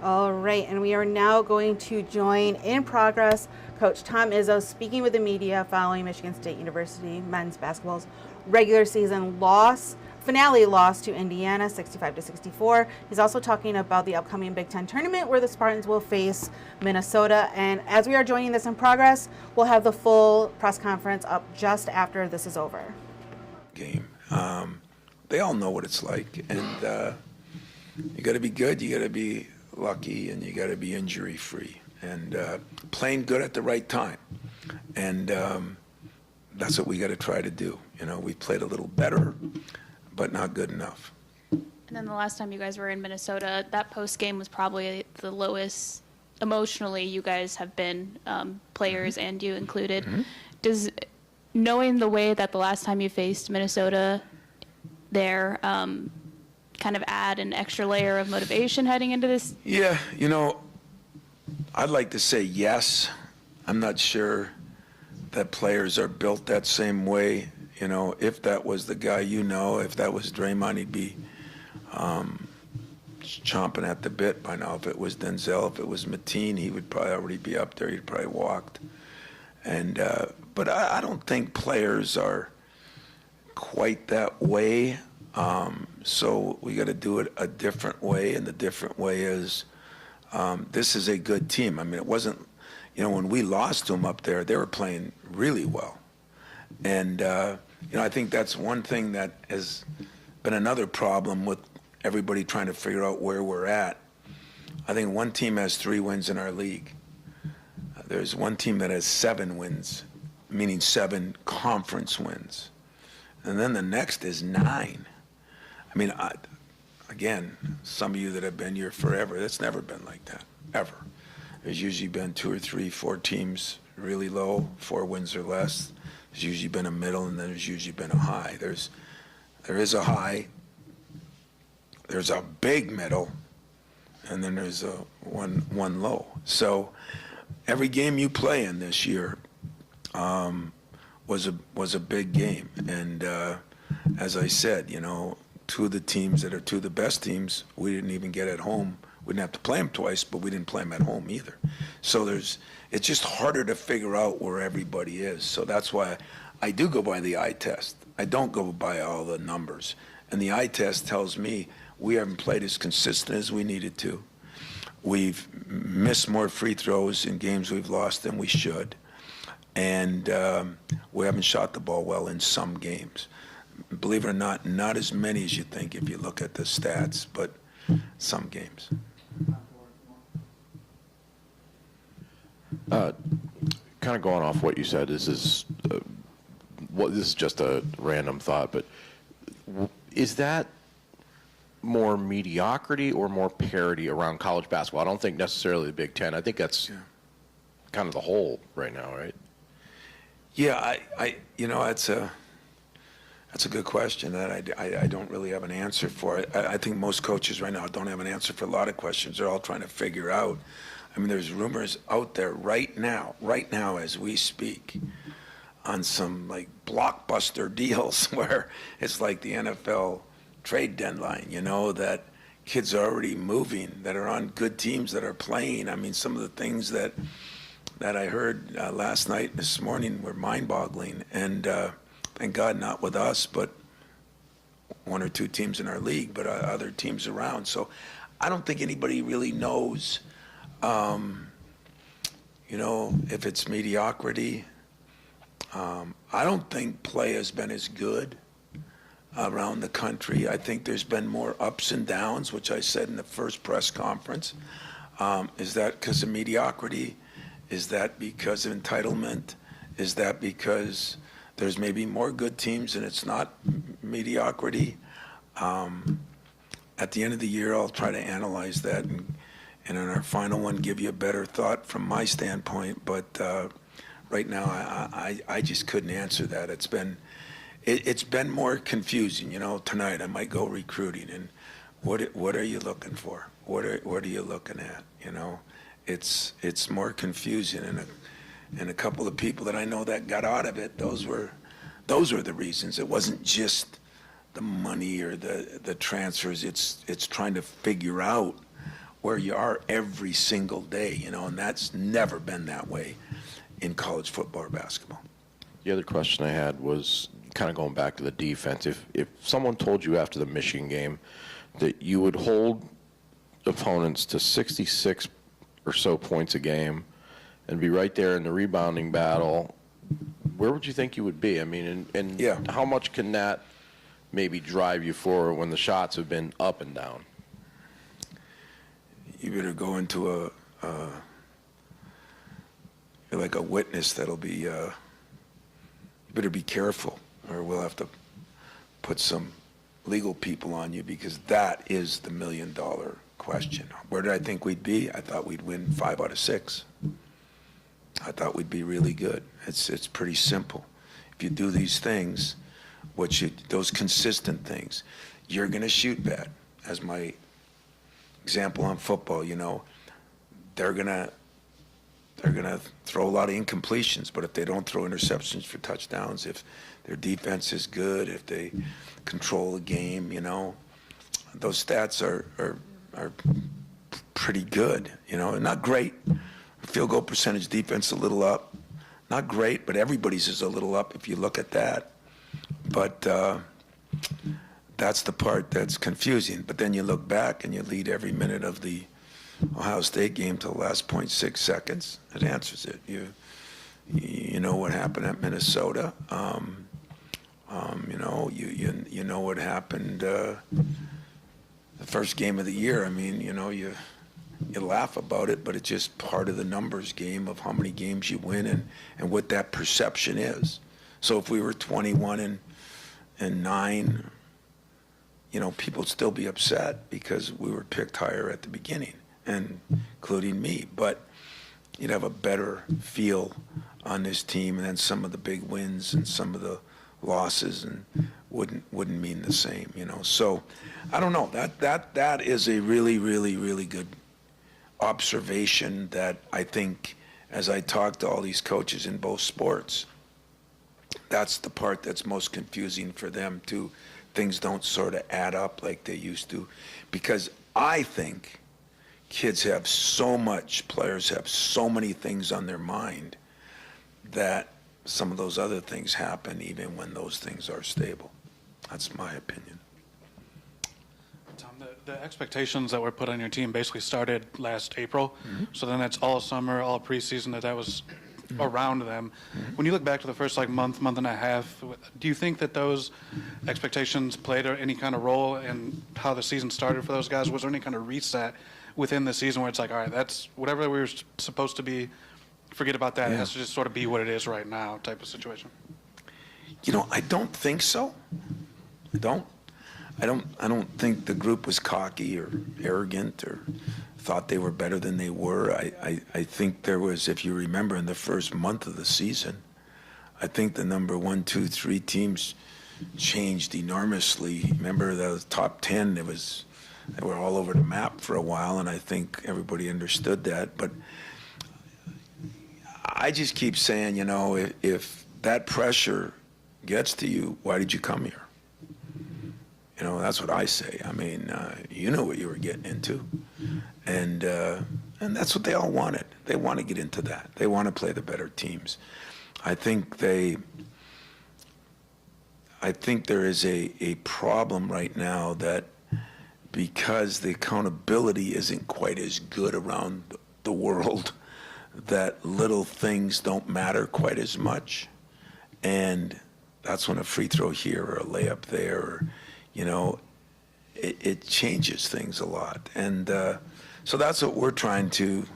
All right, and we are now going to join in progress Coach Tom Izzo speaking with the media following Michigan State University men's basketball's regular season finale loss to Indiana 65-64. He's also talking about the upcoming Big Ten tournament where the Spartans will face Minnesota. And as we are joining this in progress, we'll have the full press conference up just after this is over. Game. They all know what it's like, and you got to be good, you got to be lucky, and you got to be injury free, and playing good at the right time, and that's what we got to try to do. We played a little better, but not good enough. And then the last time you guys were in Minnesota, that post game was probably the lowest emotionally you guys have been, players and you included. Does knowing the way that the last time you faced Minnesota there kind of add an extra layer of motivation heading into this? Yeah, I'd like to say yes. I'm not sure that players are built that same way. If that was the guy, if that was Draymond, he'd be chomping at the bit by now. If it was Denzel, if it was Mateen, he would probably already be up there. He'd probably walked. And but I don't think players are quite that way. So we got to do it a different way, and the different way is this is a good team. I mean, it wasn't, when we lost to them up there, they were playing really well. And, I think that's one thing that has been another problem with everybody trying to figure out where we're at. I think one team has 3 wins in our league. There's one team that has 7 wins, meaning 7 conference wins. And then the next is 9. I mean, again, some of you that have been here forever, it's never been like that, ever. There's usually been 2 or 3, 4 teams really low, 4 wins or less. There's usually been a middle, and then there's usually been a high. There is a high, there's a big middle, and then there's a one low. So every game you play in this year was a big game, and as I said, 2 of the teams that are 2 of the best teams, we didn't even get at home. We didn't have to play them twice, but we didn't play them at home either. So it's just harder to figure out where everybody is. So that's why I do go by the eye test. I don't go by all the numbers. And the eye test tells me we haven't played as consistent as we needed to. We've missed more free throws in games we've lost than we should. And we haven't shot the ball well in some games. Believe it or not as many as you think if you look at the stats, but some games. Kind of going off what you said, this is just a random thought, but is that more mediocrity or more parity around college basketball? I don't think necessarily the Big Ten. I think that's kind of the whole right now, right? Yeah, that's a good question that I don't really have an answer for. I think most coaches right now don't have an answer for a lot of questions. They're all trying to figure out. I mean, there's rumors out there right now as we speak, on some like blockbuster deals where it's like the NFL trade deadline, that kids are already moving, that are on good teams, that are playing. I mean, some of the things that I heard last night and this morning were mind-boggling. And thank God not with us, but 1 or 2 teams in our league, but other teams around. So I don't think anybody really knows, if it's mediocrity. I don't think play has been as good around the country. I think there's been more ups and downs, which I said in the first press conference. Is that because of mediocrity? Is that because of entitlement? Is that because there's maybe more good teams and it's not mediocrity? At the end of the year, I'll try to analyze that and in our final one give you a better thought from my standpoint. But right now, I just couldn't answer that. It's been more confusing. Tonight I might go recruiting, and what are you looking for? What are you looking at? It's more confusing, and a couple of people that I know that got out of it, those were the reasons. It wasn't just the money or the transfers. It's trying to figure out where you are every single day, you know, and that's never been that way in college football or basketball. The other question I had was kind of going back to the defense. If someone told you after the Michigan game that you would hold opponents to 66 or so points a game and be right there in the rebounding battle, where would you think you would be? I mean, and Yeah. how much can that maybe drive you forward when the shots have been up and down? You better go into you're like a witness that'll be, you better be careful, or we'll have to put some legal people on you, because that is the $1 million question. Where did I think we'd be? I thought we'd win 5 out of 6. I thought we'd be really good. It's pretty simple. If you do these things, those consistent things, you're going to shoot bad. As my example on football, you know, they're gonna throw a lot of incompletions, but if they don't throw interceptions for touchdowns, if their defense is good, if they control the game, you know, those stats are pretty good. You know, not great. Field goal percentage, defense a little up, not great, but everybody's is a little up if you look at that. But that's the part that's confusing. But then you look back and you lead every minute of the Ohio State game to the last 0.6 seconds. It answers it. You know what happened at Minnesota. You know, you know what happened the first game of the year. I mean, you know, you laugh about it, but it's just part of the numbers game of how many games you win and what that perception is. So if we were 21-9, you know, people would still be upset because we were picked higher at the beginning, and including me. But you'd have a better feel on this team, and then some of the big wins and some of the losses and wouldn't mean the same, you know. So I don't know. That is a really, really, really good observation that I think, as I talk to all these coaches in both sports, that's the part that's most confusing for them too. Things don't sort of add up like they used to, because I think players have so many things on their mind that some of those other things happen even when those things are stable. That's my opinion. Tom, the expectations that were put on your team basically started last April. Mm-hmm. So then that's all summer, all preseason that was around them. Mm-hmm. When you look back to the first month and a half, do you think that those expectations played any kind of role in how the season started for those guys? Was there any kind of reset within the season where it's like, all right, that's whatever we were supposed to be, forget about that. Yeah. It has to just sort of be what it is right now type of situation? You know, I don't think so. I don't think the group was cocky or arrogant or thought they were better than they were. I think there was, if you remember, in the first month of the season, I think the number 1, 2, 3 teams changed enormously. Remember the top 10, they were all over the map for a while, and I think everybody understood that. But I just keep saying, you know, if that pressure gets to you, why did you come here? You know, that's what I say. I mean, you know what you were getting into. And that's what they all wanted. They want to get into that. They want to play the better teams. I think there is a problem right now that because the accountability isn't quite as good around the world, that little things don't matter quite as much. And that's when a free throw here or a layup there, or, you know, it changes things a lot. And so that's what we're trying to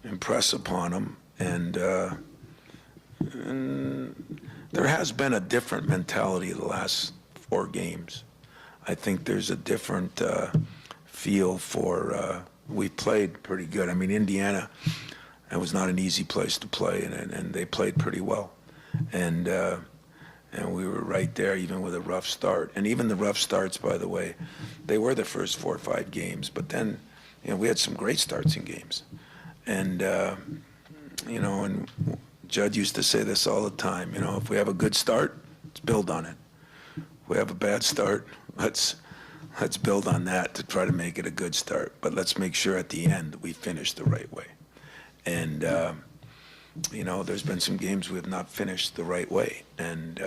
impress upon them. And there has been a different mentality the last 4 games. I think there's a different feel for we played pretty good. I mean, Indiana, it was not an easy place to play, and they played pretty well. And we were right there, even with a rough start. And even the rough starts, by the way, they were the first 4 or 5 games. But then, you know, we had some great starts in games. And, you know, and Judd used to say this all the time, you know, if we have a good start, let's build on it. If we have a bad start, let's let's build on that to try to make it a good start. But let's make sure at the end we finish the right way. And, there's been some games we have not finished the right way. And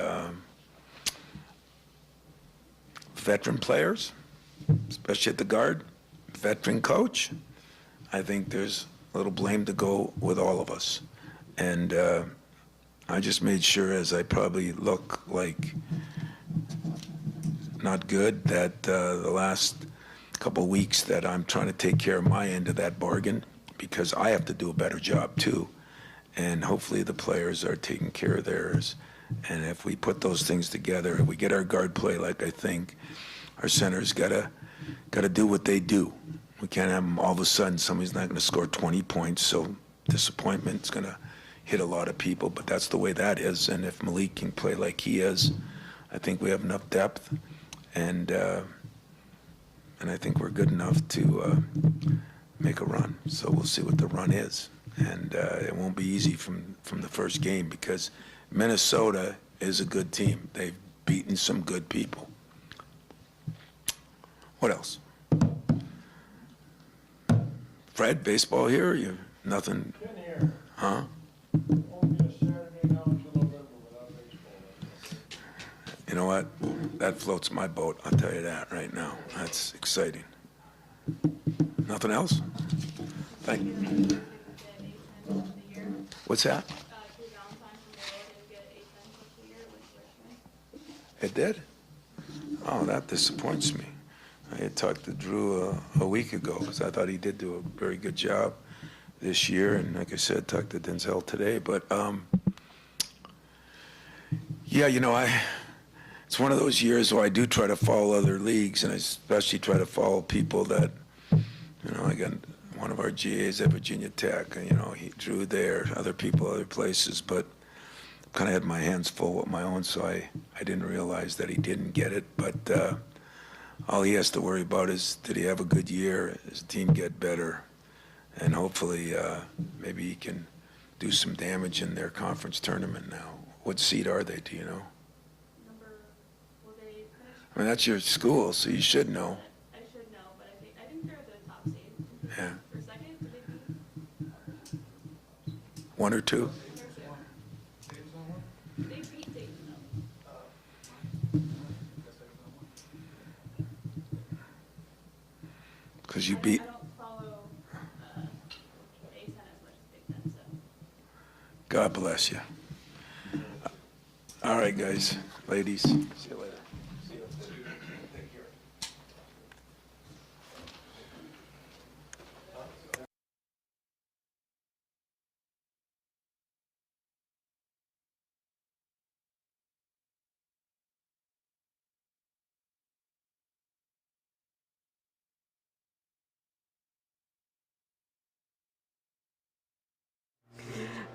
veteran players, especially at the guard, veteran coach, I think there's a little blame to go with all of us. And I just made sure, as I probably look like not good, that the last couple of weeks that I'm trying to take care of my end of that bargain, because I have to do a better job too. And hopefully the players are taking care of theirs. And if we put those things together, if we get our guard play like I think, our centers gotta do what they do. We can't have them all of a sudden somebody's not going to score 20 points, so disappointment's going to hit a lot of people. But that's the way that is. And if Malik can play like he is, I think we have enough depth, and I think we're good enough to make a run. So we'll see what the run is, and it won't be easy from the first game, because Minnesota is a good team. They've beaten some good people. What else? Fred, baseball here? You nothing? Been here. Huh? Won't be a Saturday now until November without baseball. You know what? That floats my boat. I'll tell you that right now. That's exciting. Nothing else? Thank you. What's that? It did? Oh, that disappoints me. I had talked to Drew a week ago, because I thought he did do a very good job this year. And like I said, talked to Denzel today. But, yeah, it's one of those years where I do try to follow other leagues, and I especially try to follow people that, I got one of our GAs at Virginia Tech, and, he drew there, other people, other places. But kind of had my hands full with my own, so I didn't realize that he didn't get it. But all he has to worry about is, did he have a good year? Does the team get better? And hopefully maybe he can do some damage in their conference tournament now. What seed are they, do you know? I mean, that's your school, so you should know. I should know, but I think they're the top seed. Yeah. For second, did they beat? One or two? They beat Dayton, though. Because you beat. I don't follow A-10 as much as Big Ten, so. God bless you. All right, guys, ladies. See you later.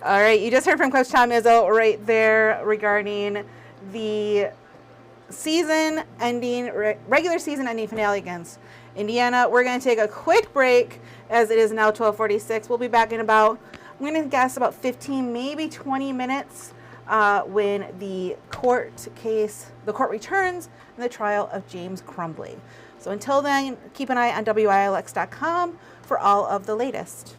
All right, you just heard from Coach Tom Izzo right there regarding the regular season ending finale against Indiana. We're going to take a quick break, as it is now 12:46. We'll be back in about, I'm going to guess, about 15, maybe 20 minutes when the court returns in the trial of James Crumbly. So until then, keep an eye on WILX.com for all of the latest.